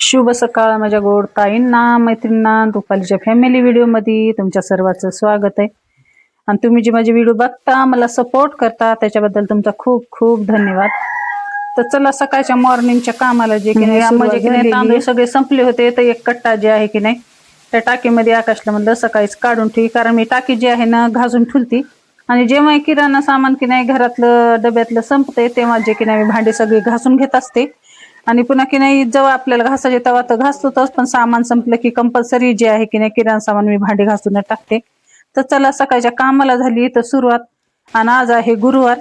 शुभ सकाळ माझ्या गोड ताईंना, मैत्रिणींना, रुपालीच्या फॅमिली व्हिडिओमध्ये तुमच्या सर्वांचं स्वागत आहे। आणि तुम्ही जे माझे व्हिडिओ बघता, मला सपोर्ट करता, त्याच्याबद्दल तुमचा खूप खूप धन्यवाद। तर चला सकाळच्या मॉर्निंगच्या कामाला जे की नाही म्हणजे की नाही तांदूळ सगळे संपले होते, तर एक कट्टा जे आहे की नाही त्या टाकीमध्ये आकाशला म्हणलं सकाळीच काढून ठेवी, कारण मी टाकी जी आहे ना घासून ठेवती आणि जेव्हा किराणा सामान की नाही घरातलं डब्यातलं संपते तेव्हा जे की नाही भांडी सगळी घासून घेत असते। आणि पुन्हा की नाही जेव्हा आपल्याला घासायचे तेव्हा तर घासतोच, पण सामान संपलं की कंपल्सरी जे आहे की नाही किराणा सामान मी भांडी घासून टाकते। तर चला सकाळच्या कामाला झाली तर सुरुवात। आणि आज आहे गुरुवार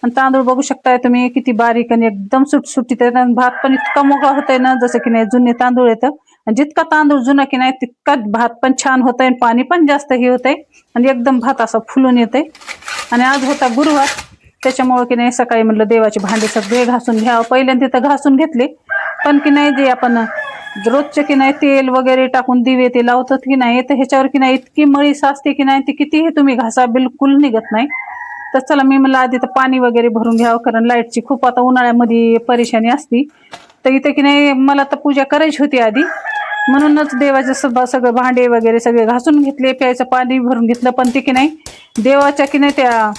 आणि तांदूळ बघू शकताय तुम्ही किती बारीक आणि एकदम सुटसुटीत आहेत आणि भात पण इतका मोकळा होतोय ना, जसं की नाही जुने तांदूळ येतं आणि जितका तांदूळ जुना की नाही तितका भात पण छान होतंय आणि पाणी पण जास्त हे होतंय आणि एकदम भात असा फुलून येतंय। आणि आज होता गुरुवार, त्याच्यामुळे की नाही सकाळी म्हणलं देवाचे भांडे सगळे घासून घ्यावं। पहिल्यांदा तर घासून घेतले, पण की नाही जे आपण रोजचे की नाही तेल वगैरे टाकून दिवे ते लावतात की नाही, तर ह्याच्यावर की नाही इतकी मळी साचते की नाही ती कितीही तुम्ही घासा बिलकुल निघत नाही। तर चला मी म्हणलं आधी तर पाणी वगैरे भरून घ्यावं, कारण लाईटची खूप आता उन्हाळ्यामध्ये परेशानी असती। तर इथे की नाही मला तर पूजा करायची होती आधी, म्हणूनच देवाचे सगळं भांडे वगैरे सगळे घासून घेतले, प्यायचं पाणी भरून घेतलं। पण ते की नाही देवाच्या की नाही त्या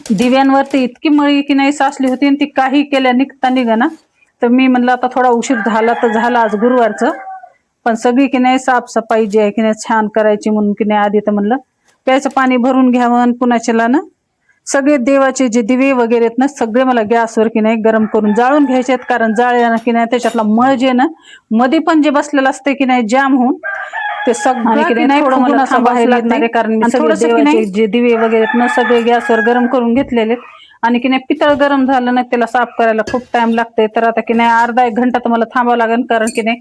दिव्यांवरती इतकी मळी की नाही साचली होती आणि ती काही केल्या निघता निघाना। तर मी म्हणलं आता थोडा उशीर झाला तर झाला आज गुरुवारचं, पण सगळी की नाही साफसफाई जी आहे की नाही छान करायची म्हणून की नाही आधी तर म्हणलं प्यायचं पाणी भरून घ्यावं। पुन्हा चला ना सगळे देवाचे जे दिवे वगैरे आहेत ना सगळे मला गॅसवर की नाही गरम करून जाळून घ्यायचे आहेत, कारण जाळल्या की नाही त्याच्यातला मळ जे ना मध्ये पण जे बसलेलं असते की नाही जाम होऊन ते सगळं की नाही थोडं मला थांबायला लागणार आहे, कारण मी सगळे देवाचे जे दिवे वगैरे आहेत ना सगळे गॅसवर गरम करून घेतलेले आणि की नाही पितळ गरम झालं ना त्याला साफ करायला खूप टाइम लागते। तर आता की नाही अर्धा एक घंटा तर मला थांबावं लागेल, कारण की नाही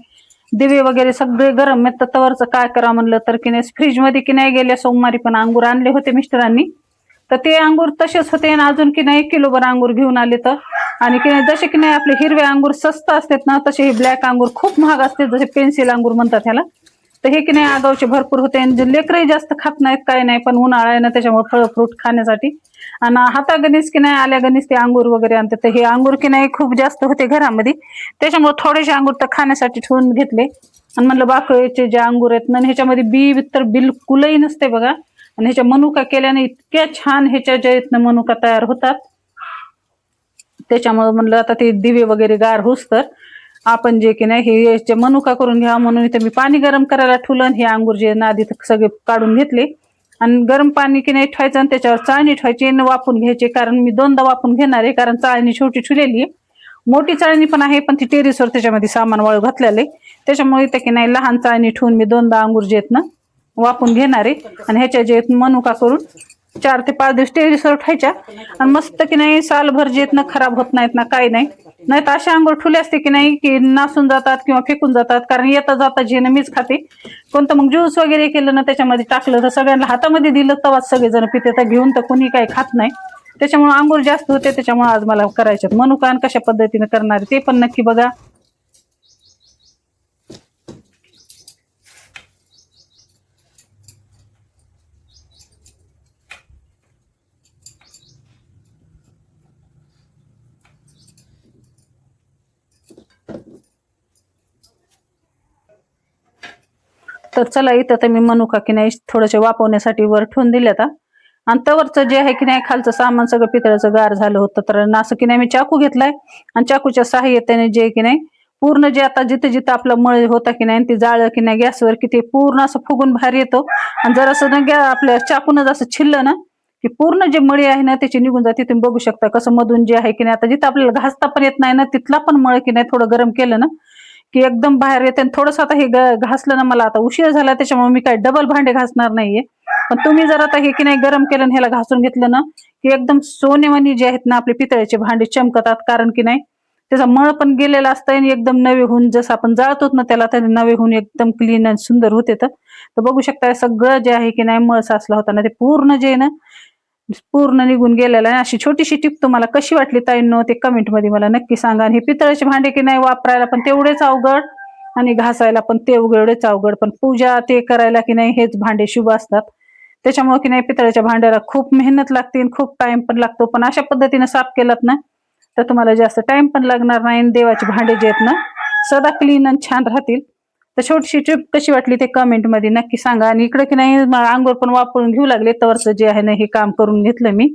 दिवे वगैरे सगळे गरम आहेत। तर तवरचं काय करा म्हणलं तर की नाही फ्रीज मध्ये की नाही गेल्या सोमवारी पण अंगूर आणले होते मिस्टरांनी, तर ते अंगूर तसेच होते आणि अजून की नाही किलोभर अंगूर घेऊन आले। तर आणि की नाही जसे की नाही आपले हिरवे अंगूर स्वस्त असतात ना, तसे हे ब्लॅक अंगूर खूप महाग असते, जसे पेन्सिल अंगूर म्हणतात ह्याला। तर हे की नाही आगावचे भरपूर होते आणि लेकरही जास्त खात नाहीत काय नाही, पण उन्हाळा आहे ना त्याच्यामुळे फळ फ्रूट खाण्यासाठी आणि हातागणीस की नाही आल्या गणीस ते अंगूर वगैरे आणतात। तर हे अंगूर की नाही खूप जास्त होते घरामध्ये, त्याच्यामुळे थोडेसे अंगूर तर खाण्यासाठी ठेवून घेतले। आणि म्हणलं बाकीचे जे अंगूर आहेत ना ह्याच्यामध्ये बी तर बिलकुलही नसते बघा, आणि ह्याच्या मनुका केल्याने इतक्या छान ह्याच्या ज्या इथनं मनुका तयार होतात। त्याच्यामुळे म्हणलं आता ते दिवे वगैरे गार होस तर आपण जे की नाही हे मनुका करून घ्या, म्हणून इथे मी पाणी गरम करायला ठेवलं आणि हे अंगूर जे ना आधी सगळे काढून घेतले आणि गरम पाणी की नाही ठेवायचं आणि त्याच्यावर चाळणी ठेवायची आणि वापून घ्यायचे, कारण मी दोनदा वापून घेणार आहे, कारण चाळणी छोटी ठेवलेली आहे। मोठी चाळणी पण आहे पण ती टेरिसवर त्याच्यामध्ये सामान वाळू घातलेलं आहे, त्याच्यामुळे इथे की नाही लहान चाळणी ठेवून मी दोनदा अंगूर जे आहेत ना वापून घेणार आहे। आणि ह्याच्या जे मनुका करून 4 ते 5 दिवस टेरिसवर ठेवायच्या आणि मस्त की नाही सालभर जे आहेत ना खराब होत नाहीत ना काही नाही। नाही तर असे अंगूर ठुले असते की नाही की नासून जातात किंवा फेकून जातात, कारण येता जाता जे मीच खाते। कोणतं मग ज्यूस वगैरे केलं ना त्याच्यामध्ये टाकलं तर सगळ्यांना हातामध्ये दिलं तेव्हाच सगळेजण पिते, तर घेऊन तर कोणी काही खात नाही। त्याच्यामुळे अंगूर जास्त होते, त्याच्यामुळे आज मला करायचे मनुका आणि कशा पद्धतीने करणार ते पण नक्की बघा। तर चला इथं तर मी मनुका की नाही थोडेसे वापरण्यासाठी वर ठेवून दिले आता, आणि तवरचं जे आहे की नाही खालचं सामान सगळं पितळाचं गार झालं होतं। तर असं की नाही मी चाकू घेतलाय आणि चाकूच्या सहाय्याने जे की नाही पूर्ण जे आता जिथं जिथं आपलं मळ होता की नाही ते जाळं की नाही गॅसवर की ते पूर्ण असं फुगून बाहेर येतो, आणि जर असं ना आपल्या चाकून असं छिल्लं ना की पूर्ण जे मळी आहे ना त्याची निघून जाते। तुम्ही बघू शकता कसं मधून जे आहे की नाही आता जिथं आपल्याला घासता पण येत नाही ना तिथला पण मळ की नाही थोडं गरम केलं ना की एकदम बाहेर येते। थोडंसं आता हे घासलं ना, मला आता उशीर झाला त्याच्यामुळे मी काय डबल भांडे घासणार नाहीये, पण तुम्ही जर आता हे की नाही गरम केलं आणि ह्याला घासून घेतलं ना की एकदम सोनेवानी जे आहेत ना आपले पितळेचे भांडे चमकतात, कारण की नाही त्याचा मळ पण गेलेला असतं आणि एकदम नवे होऊन जसं आपण जाळतो ना त्याला त्याने नवे होऊन एकदम क्लीन आणि सुंदर होते। तर बघू शकता सगळं जे आहे की नाही मळ साचला होता ना ते पूर्ण जे ना पूर्ण निघून गेलेला आहे। अशी छोटीशी टिप तुम्हाला कशी वाटली ताईंनो ते कमेंट मध्ये मला नक्की सांगा। आणि हे पितळेचे भांडे की नाही वापरायला पण तेवढेच अवघड आणि घासायला पण तेवढेच अवघड, पण पूजा ते करायला की नाही हेच भांडे शुभ असतात। त्याच्यामुळे की नाही पितळेच्या भांड्याला खूप मेहनत लागते आणि खूप टाइम पण लागतो, पण अशा पद्धतीने साफ केलात ना तर तुम्हाला जास्त टाइम पण लागणार नाही। देवाचे भांडे जे आहेत ना सदा क्लीन आणि छान राहतील. तर छोटीशी ट्रिप कशी वाटली ते कमेंटमध्ये नक्की सांगा. आणि इकडे की नाही अंघोळ पण वापरून घेऊ लागले, तवरचं जे आहे ना हे काम करून घेतलं मी.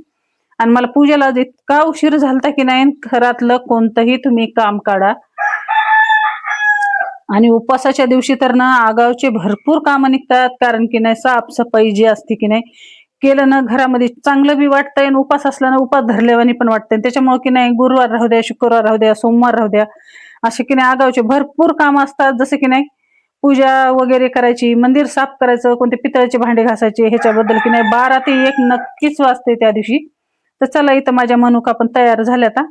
आणि मला पूजेला इतका उशीर झालता की नाही, घरातलं कोणतंही तुम्ही काम काढा आणि उपवासाच्या दिवशी तर ना आगावचे भरपूर कामं निघतात. कारण की नाही साफसफाई जी असते की नाही केलं ना घरामध्ये चांगलं बी वाटतंय, आणि उपास असला ना उपास धरल्यावानी पण वाटतंय. त्याच्यामुळे की नाही गुरुवार राहू द्या, शुक्रवार राहू द्या, सोमवार राहू द्या, असे की नाही आगावचे भरपूर कामं असतात. जसे की नाही पूजा वगैरे करायची, मंदिर साफ करायचं, कोणते पितळाचे भांडे घासायचे, ह्याच्याबद्दल की नाही 12 ते 1 नक्कीच वाजते त्या दिवशी. तर चला इथं माझ्या मनुका पण तयार झाल्या आता.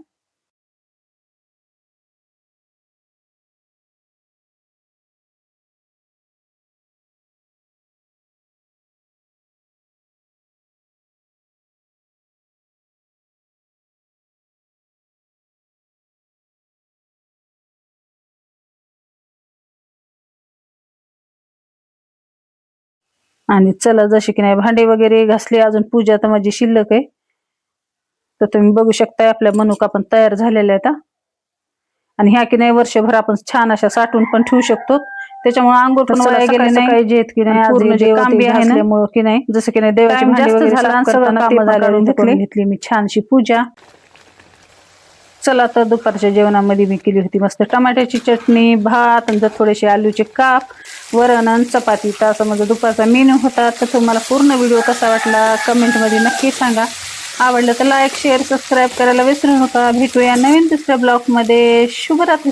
आणि चला जसे की नाही भांडे वगैरे घासले, अजून पूजा तर माझी शिल्लक आहे. तर तुम्ही बघू शकताय आपल्या मनुका पण तयार झालेल्या आहेत. आणि ह्या की नाही वर्षभर आपण छान अशा साठवून पण ठेवू शकतो. त्याच्यामुळे अंघोळ पण वाया गेले नाही जे की नाही, पूर्ण जे काम बी आहे ना की नाही, जसं की नाही देवाची भांडी वगैरे साफ करताना ते पण काढून घेतली मी छानशी पूजा. चला तर दुपारच्या जेवणामध्ये मी केली होती मस्त टमाट्याची चटणी, भात आणि थोडेसे आलूचे काप, वरण आणि चपाती. तर असं माझा दुपारचा मेनू होता. तर तुम्हाला पूर्ण व्हिडिओ कसा वाटला कमेंटमध्ये नक्की सांगा. आवडलं तर लाईक शेअर सबस्क्राईब करायला विसरू नका. भेटूया नवीन दुसऱ्या ब्लॉगमध्ये. शुभरात्री.